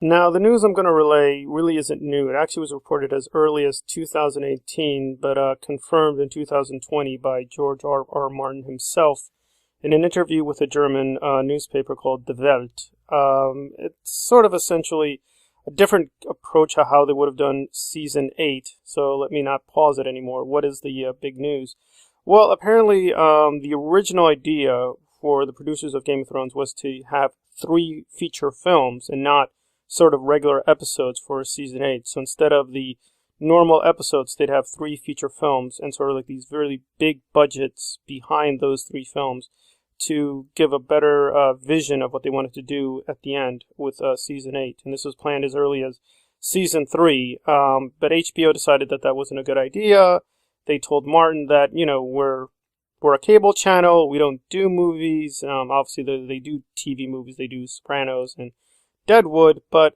Now, the news I'm going to relay really isn't new. It actually was reported as early as 2018, but confirmed in 2020 by George R.R. Martin himself in an interview with a German newspaper called Die Welt. It's sort of essentially a different approach to how they would have done Season 8, so let me not pause it anymore. What is the big news? Well, apparently the original idea for the producers of Game of Thrones was to have 3 feature films and not sort of regular episodes for Season 8. So instead of the normal episodes, they'd have 3 feature films and sort of like these really big budgets behind those 3 films to give a better vision of what they wanted to do at the end with Season 8. And this was planned as early as Season 3, but HBO decided that that wasn't a good idea. They told Martin that, we're a cable channel, we don't do movies. Obviously, they do TV movies, they do Sopranos and Deadwood, but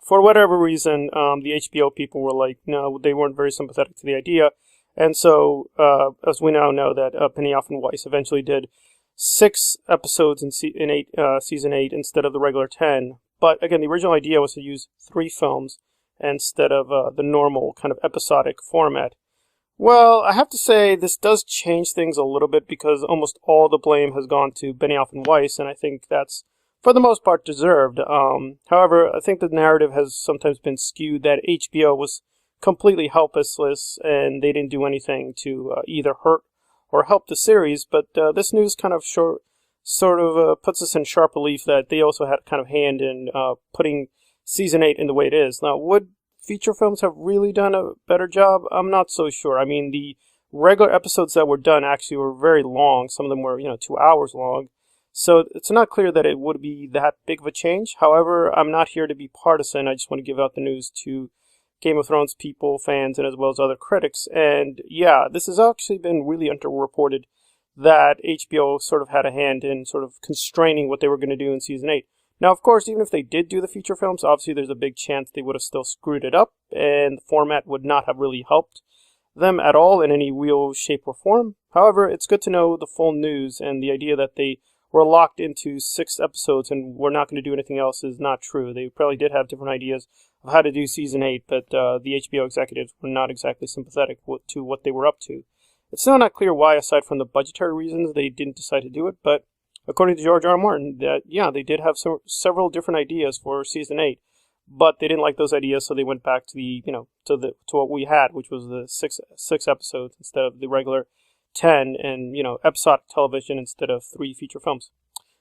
for whatever reason, the HBO people were like, no, they weren't very sympathetic to the idea. And so, as we now know, that Benioff and Weiss eventually did 6 episodes in Season 8 instead of the regular 10. But again, the original idea was to use 3 films instead of the normal kind of episodic format. Well, I have to say this does change things a little bit because almost all the blame has gone to Benioff and Weiss, and I think that's for the most part deserved. However, I think the narrative has sometimes been skewed that HBO was completely helpless and they didn't do anything to either hurt or help the series. But this news kind of puts us in sharp relief that they also had kind of hand in putting Season 8 in the way it is. Now, would feature films have really done a better job? I'm not so sure. I mean, the regular episodes that were done actually were very long. Some of them were, 2 hours long. So it's not clear that it would be that big of a change. However, I'm not here to be partisan. I just want to give out the news to Game of Thrones people, fans, and as well as other critics. And yeah, this has actually been really underreported that HBO sort of had a hand in sort of constraining what they were going to do in Season 8. Now, of course, even if they did do the feature films, obviously there's a big chance they would have still screwed it up, and the format would not have really helped them at all in any real shape or form. However, it's good to know the full news, and the idea that they were locked into 6 episodes and were not going to do anything else is not true. They probably did have different ideas of how to do Season 8, but the HBO executives were not exactly sympathetic to what they were up to. It's still not clear why, aside from the budgetary reasons, they didn't decide to do it, but according to George R. R. Martin, they did have several different ideas for Season 8, but they didn't like those ideas, so they went back to to what we had, which was the six episodes instead of the regular 10, and episodic television instead of 3 feature films.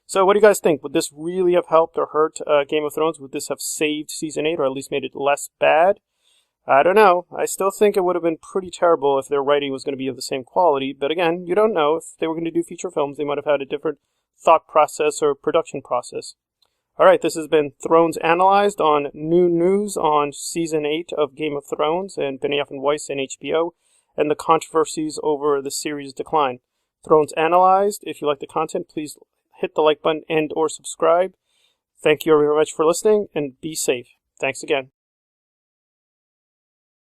So what do you guys think? Would this really have helped or hurt Game of Thrones? Would this have saved Season 8 or at least made it less bad? I don't know. I still think it would have been pretty terrible if their writing was going to be of the same quality, but again, you don't know. If they were going to do feature films, they might have had a different thought process or production process. Alright, this has been Thrones Analyzed on new news on Season 8 of Game of Thrones and Benioff and Weiss and HBO, and the controversies over the series' decline. Thrones Analyzed. If you like the content, please hit the like button and or subscribe. Thank you very much for listening, and be safe. Thanks again.